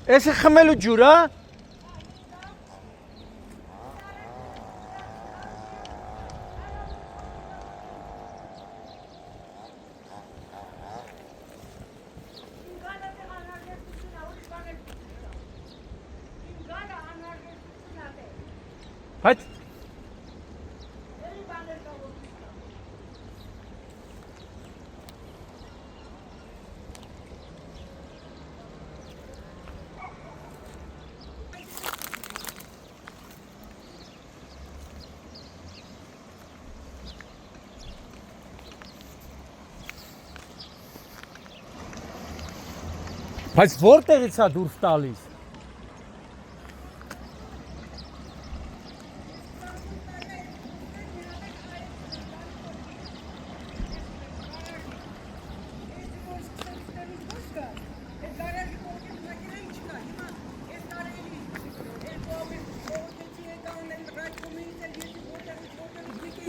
Էսը խմելու ջուր է։ Բայց Բայց որտեղից է դուրս տալիս։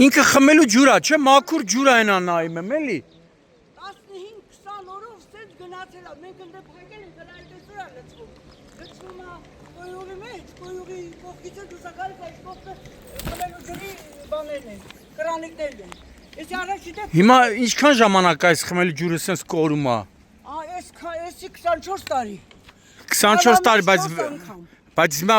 Ինքը խմելու ջուր է, չէ՞, մաքուր ջուր է այնա նայում եմ, էլի։ 15-20 օրով սենց գնացել է, մենք ընդ փակել ենք, դրա այդպես է լցվում։ Լցվում է կոյուղի մեջ, կոյուղի կողքից է դուսակալի այս կողքը խմելու ջրի բաներն են, կրանիկներն են։ Էսի առաջի դեպ Հիմա ինչքան ժամանակ այս խմելու ջուրը սենց կորում է։ Էսի 24 տարի։ 24 տարի, բայց հիմա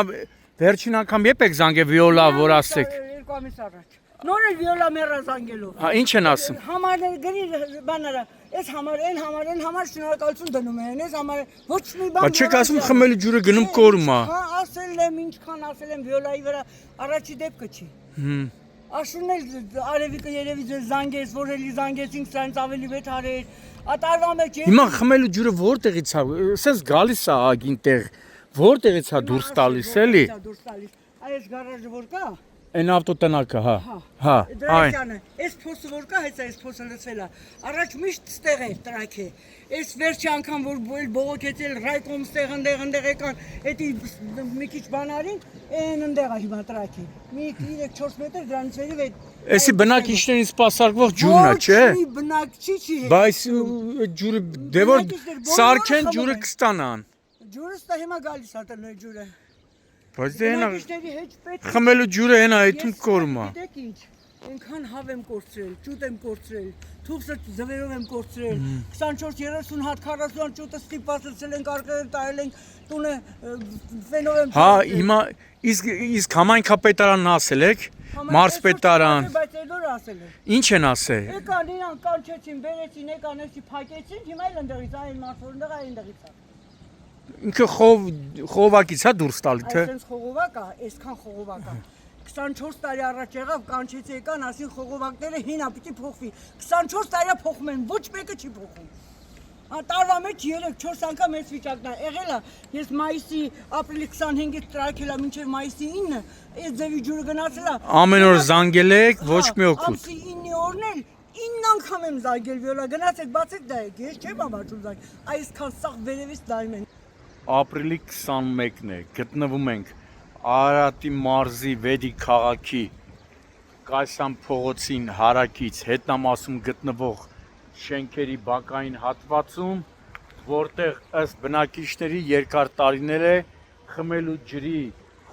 վերջին անգամ երբ եք զանգել Վիոլա, որ ասեք։ 2 ամիս առաջ։ Նոր էլ Վիոլա մեռա զանգելով։ Հա, ինչ են ասում։ Համարներ գրի բաները, այս համար, այն համար շնորհակալություն դնում են, այս համար ոչ մի բան։ Բայց չեք ասում խմելու ջուրը գնում կորում է։ Հա, ասել եմ, ինչքան ասել եմ Վիոլայի վրա, առաջի դեպքը չի։ Աշունն էլ արևիկը երևի ձեզ զանգեց, որ էլի զանգեցինք, սրանց ավելի վեթ արեր։ Ատարվա մեջ է։ Հիմա խմելու ջուրը որտեղից է, ասես գալիս է ագին տեղ, որտեղից է դուրս տալիս, էլի։ Այս գարաժը որ կա։ Այն ավտոտնակը, հա։ Հա, այն։ Այս փոսը որ կա, հեսա այս փոսը լցել է։ Առաջ միշտ ստեղ է տրաքը։ Այս վերջի անգամ որ բողոքեցել ռայկոմ ստեղ ընդեղ եկան, էդի մի քիչ բան արին, այն ընդեղ է հիմա տրաքը։ Մի 3-4 մետր դրանից վերև է։ Էսի բնակիչներին սպասարկվող ջուրն է, չէ։ Ոչ մի բնակչի չի հետ։ Բայց ջուրը դե որ սարքեն ջուրը կստանան։ Ջուրը ստա հիմա գալիս է տնոյ ջուրը։ Բայց դե հենա Բնակիչների հետ պետք է խմելու ջուրը հենա այդում կորում է։ Գիտեք ինչ, այնքան հավ եմ կորցրել, ճուտ եմ կորցրել, թուփսը ձվերով եմ կորցրել, 24-30 հատ 40 հատ ճուտը ստիպված լցել ենք, արկղեր տարել ենք, տունը ֆենով եմ Հա, հիմա իսկ համայնքապետարանն ասել եք, մարզպետարան։ Բայց այդ օր ասել եմ։ Ինչ են ասել։ Եկան իրան կանչեցին, բերեցին, եկան էսի փակեցին, հիմա էլ ընդեղից այն մարդորն դեղա այնտեղից է։ Ինքը խողովակից է դուրս տալի, թե։ Այսպես խողովակ է, այսքան խողովակ է։ 24 տարի առաջ եղավ կանչեցի եկան, ասին խողովակները հինա պիտի փոխվի։ 24 տարի փոխում են, ոչ մեկը չի փոխում։ Տարվա մեջ 3-4 անգամ այս վիճակն է եղել է։ Ես մայիսի ապրիլի 25-ից տրաքել եմ մինչև մայիսի 9-ը, այս ձևի ջուրը գնացել է։ Ամեն օր զանգել եք, ոչ մի օգուտ։ Ամսի 9-ի օրն էլ 9 անգամ եմ զանգել Վիոլա, գնացեք, բացեք դա եք, ես չեմ ամաչում զանգ։ Այսքան սաղ վերևից դայում են։ Ապրիլի 21-ն է, գտնվում ենք Արարատի մարզի Վեդի քաղաքի Կասյան փողոցին հարակից հետնամասում գտնվող շենքերի բակային հատվածում, որտեղ ըստ բնակիչների երկար տարիներ է խմելու ջրի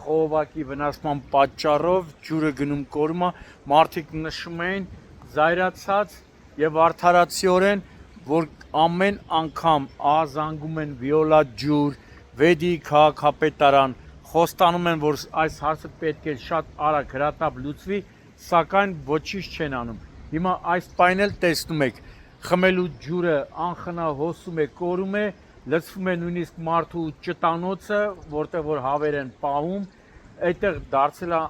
խողովակի վնասման պատճառով ջուրը գնում կորում է, մարդիկ նշում են զայրացած եւ արդարացիորեն, որ ամեն անգամ զանգում են Վիոլա ջուր, Վեդի քաղաքապետարան, խոստանում են, որ այս հարցը պետք է շատ արագ հրատապ լուծվի, սակայն ոչինչ չեն անում։ Հիմա այս պայն էլ տեսնում եք, խմելու ջուրը անխնա հոսում է, կորում է, լցվում է նույնիսկ մարդու ճտանոցը, որտեղ որ հավեր են պահում, այդտեղ դարձել է,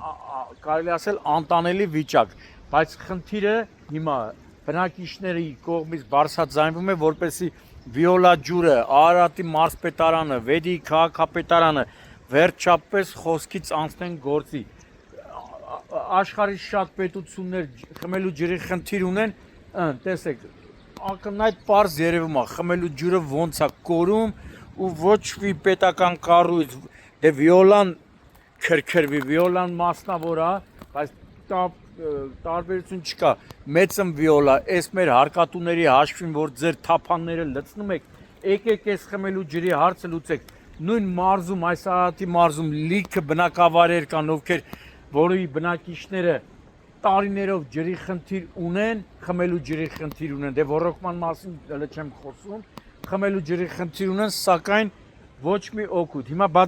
կարելի ասել, անտանելի վիճակ, բայց խնդիրը հիմա բնակիչների կողմից բարձրաձայնվում է, որպեսզի Վիոլա ջուրը, Արարատի մարզպետարանը, Վեդի քաղաքապետարանը վերջապես խոսքից անցնեն գործի։ Աշխարհի շատ պետություններ խմելու ջրի խնդիր ունեն, տեսեք, ակնհայտ պարզ երևում է, խմելու ջուրը ոնց է կորում ու ոչ մի պետական կառույց, դե Վիոլան քրքրվի, Վիոլան մասնավոր է, բայց տարբերություն չկա, մեծն Վիոլա, այս մեր հարկատուների հաշվին, որ ձեր թափանները լցնում եք, եկեք այս խմելու ջրի հարցը լուծեք, նույն մարզում, այս Արարատի մարզում լիքը բնակավայրեր կան, ովքեր որի բնակիչները տարիներով ջրի խնդիր ունեն, խմելու ջրի խնդիր ունեն, դե ռոռոկման մասին հələ չեմ խոսում, խմելու ջրի խնդիր ունեն, սակայն ոչ մի օգուտ։ Հիմա բա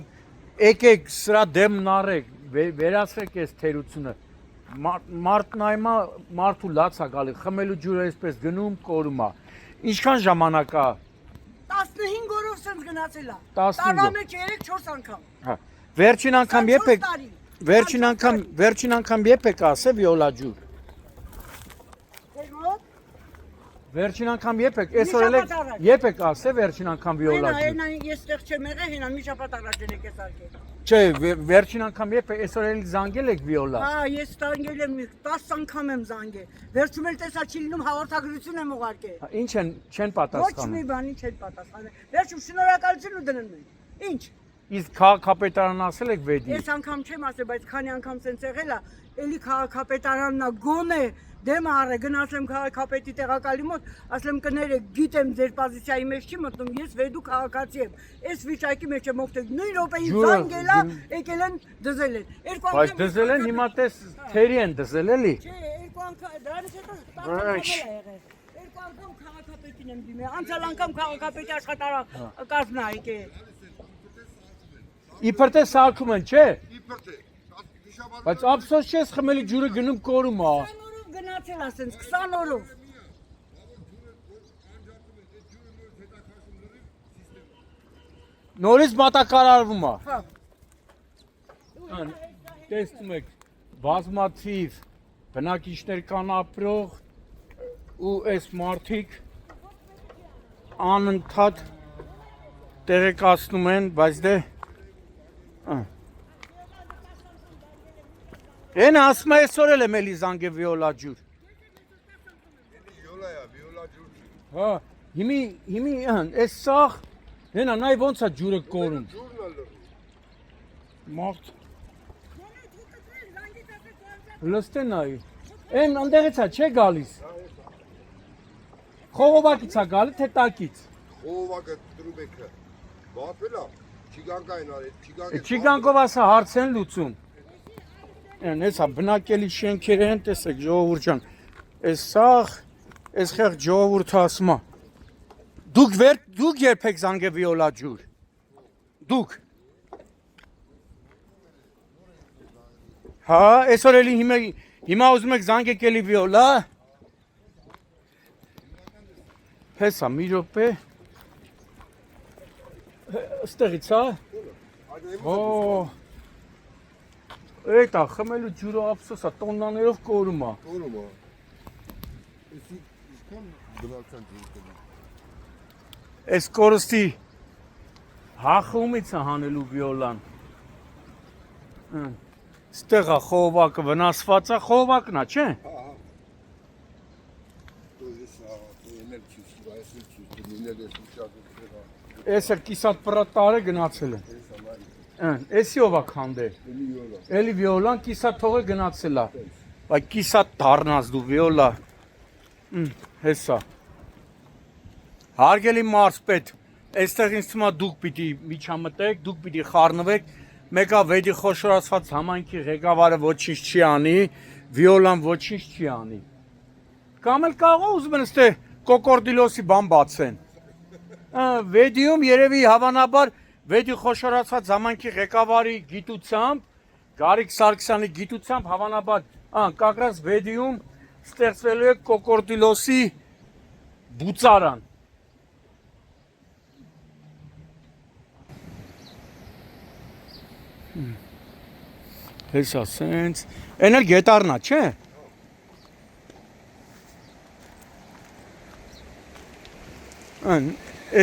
եկեք սրա դեմն առեք, վերացրեք այս թերությունը։ Մարդու լաց է գալի, խմելու ջուրը այսպես գնում, կորում է։ Ինչքան ժամանակ է։ 15 օրով սենց գնացել է։ 15 Տարվա մեջ 3-4 անգամ։ Հա։ Վերջին անգամ երբ եք ասե վիոլա ջուր։ Ձեր մոտ։ Վերջին անգամ երբ եք ասե վերջին անգամ վիոլա ջուր։ Հենա ես ստեղ չեմ եղել, հենա մի շաբաթ առաջ եք ես արկել։ Չէ, վերջին անգամ երբ է այսօր էլի զանգել եք վիոլա։ Հա, ես զանգել եմ 10 անգամ եմ զանգել։ Վերջում էլ տեսա չի լինում հաղորդագրություն եմ ուղարկել։ Ինչ չեն Ոչ պատասխանում։ մի բանի չեն պատասխանել։ Վերջում շնորհակալություն ու դնում են։ Ինչ։ Իսկ քաղաքապետարան ասել եք վեդի։ Ես անգամ չեմ ասել, բայց քանի անգամ սենց եղել է, էլի քաղաքապետարանն է գոնե դեմ առե գնացեմ քաղաքապետի տեղակալի մոտ, ասեմ կներեք, գիտեմ ձեր պոզիցիայի մեջ չի մտնում, ես վեդու քաղաքացի եմ։ Այս վիճակի մեջ եմ օգտվել։ Նույն րոպեին զանգել է, եկել են դզել են։ Երկու անգամ։ Բայց դզել են, հիմա տես թերի են դզել էլի։ Չէ, երկու անգամ, դրանից հետո 10 անգամ է եղել։ Երկու անգամ քաղաքապետին եմ դիմել, անցյալ անգամ քաղաքապետի աշխատակազմն է եկել։ Իբր թե սարքում են, չէ։ Իբր թե Բայց ափսոս չես խմելի ջուրը գնում կորում է։ 20 օրով գնացել է սենց, 20 օրով։ Նորից մատակարարվում է։ Հա։ Տեսնում եք, բազմաթիվ բնակիչներ կան ապրող ու այս մարդիկ անընդհատ տեղեկացնում են, բայց դե Են ասում է այսօր էլ եմ էլի զանգե վիոլա ջուր։ վիոլա ջուր։ Հա, հիմի այս սաղ հենա նայ ոնց է ջուրը կորում։ Ջուրն է լրի։ Մարդ լստե նայ։ Են անդեղից է չէ գալիս։ Խողովակից է գալի թե տակից։ Խողովակը տրուբեկը։ Բացվել է։ Չիգանկային արել, չիգանկը։ Չիգանկով ասա հարց են լուծում։ Են էսա բնակելի շենքեր են, տեսեք ժողովուրդ ջան։ Այս սաղ, այս խեղ ժողովուրդը ասում է։ Դուք երբեք զանգե վիոլա ջուր։ Դուք։ Հա, այսօր էլի հիմա ուզում եք զանգեք էլի վիոլա։ Հեսա մի րոպե։ Ստեղից հա։ Օ Էտա խմելու ջուրը ափսոս է, տոննաներով կորում է։ Կորում է։ Էսի իսկան դրացան ջուր կնա։ Այս կորստի հախումից է հանելու վիոլան։ Ստեղ է խողովակը վնասված է, խողովակն է, չէ։ Հա, հա։ Դու էնել չի սուրա, ես էլ չի դինել ես ուշակը։ Էսը կիսատ պրատարը գնացել է։ Էսի ով է քանդե։ Էլի վիոլան կիսատ թողը գնացել է։ Բայց կիսատ դառնաս դու վիոլա։ Հեսա։ Հարգելի մարզպետ, այստեղ ինձ թվում է դուք պիտի միջամտեք, դուք պիտի խառնվեք, մեկը վեդի խոշորացված համայնքի ղեկավարը ոչինչ չի անի, վիոլան ոչինչ չի անի։ Կամ էլ կարող ուզում են ստե կոկորդիլոսի բան բացեն։ Վեդիում երևի հավանաբար վեդի խոշորացված համայնքի ղեկավարի գիտությամբ, Գարիկ Սարգսյանի գիտությամբ հավանաբար կակրած վեդիում ստեղծվելու է կոկորդիլոսի բուծարան։ Հեսա սենց, են էլ գետարնա, չէ։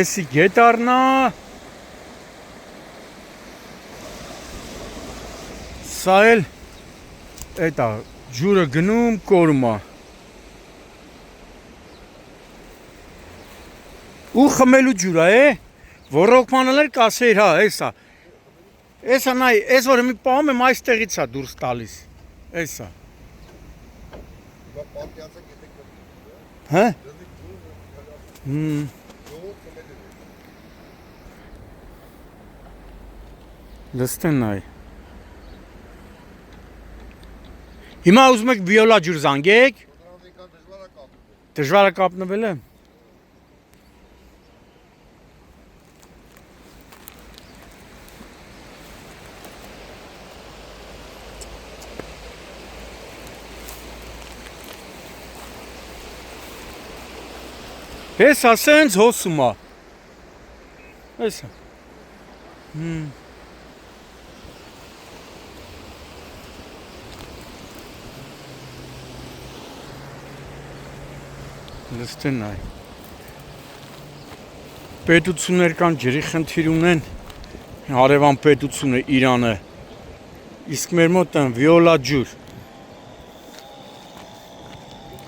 Էսի գետարնա, սա էլ էտա ջուրը գնում կորում է։ Ու խմելու ջուրը է, ռոռոկմանել էլ կասեիր հա, էսա։ Էսա նայ, այս օրը մի պահում եմ այստեղից է դուրս տալիս։ Էսա։ Հա։ Լստեն այ։ Հիմա ուզում եք վիոլա ջուր զանգեք։ Նրանց եկան դժվար է կապել։ Դժվար է կապնվել է։ Հեսա սենց հոսում է։ Հեսա։ Լստեն այ։ Պետություններ կան ջրի խնդիր ունեն։ Հարևան պետությունը Իրանը։ Իսկ մեր մոտ են վիոլա ջուր։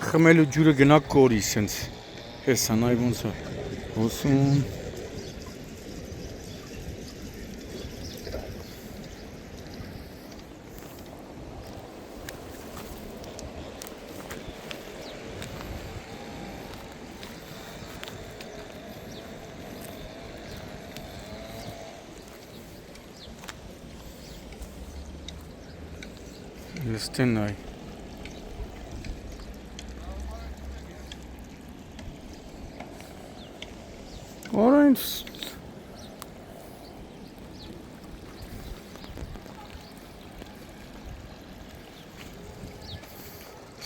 Խմելու ջուրը գնա կորի սենց։ Հեսա նայ ոնց է։ Հոսում։ Լստեն այ։ Orange.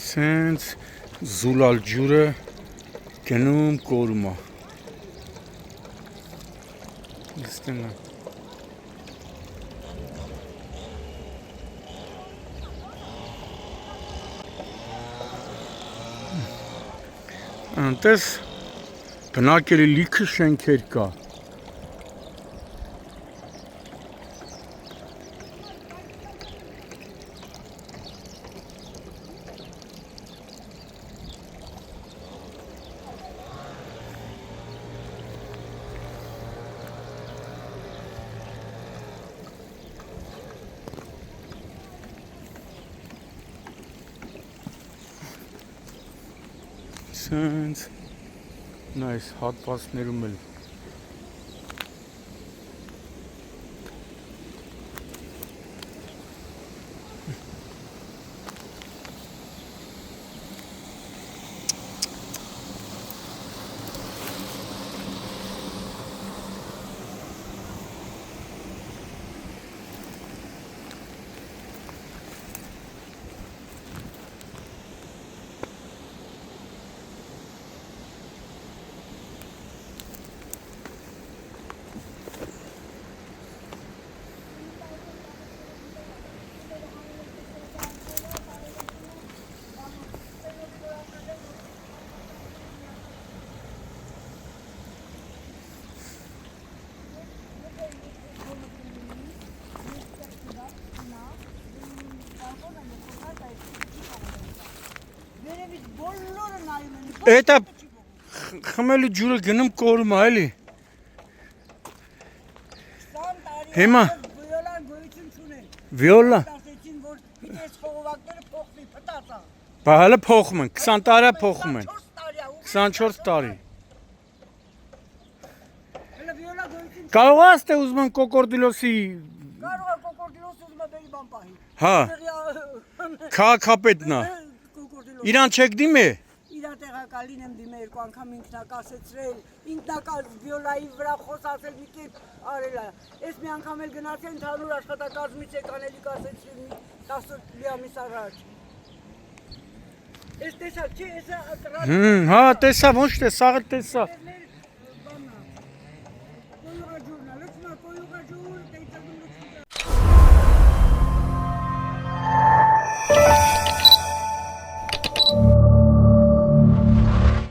Սենց զուլալ ջուրը գնում կորում է։ Լստեն այ։ Անտես բնակելի լիքը շենքեր կա։ Սենց նայս հատվածներում էլ Էտա խմելու ջուրը գնում կորում է էլի։ Հիմա վիոլան գոյություն չունեն։ վիոլա։ Ասեցին, որ պիտի այս խողովակները փոխվի, փտածա։ Բա հələ փոխում են, 20 տարի փոխում են։ 24 տարի է, 24 տարի։ հələ վիոլա գոյություն Կարող ես թե ուզում են կոկորդիլոսի կարող է կոկորդիլոս ուզում է բերի բան պահի։ հա քաղաքապետն է։ Կոկորդիլոս։ Իրան չեք դիմե։ Իրա տեղակալին եմ դիմել երկու անգամ ինքնակասեցրել, ինքնակալ վիոլայի վրա խոսացել մի կերպ արել է։ Այս մի անգամ էլ գնացել ընդհանուր աշխատակազմից եկան էլի կասեցրել մի 10 ամիս առաջ։ Այս տեսակ չի, այս Հա տեսա, ոչ թե սաղը տեսա։ կրատերները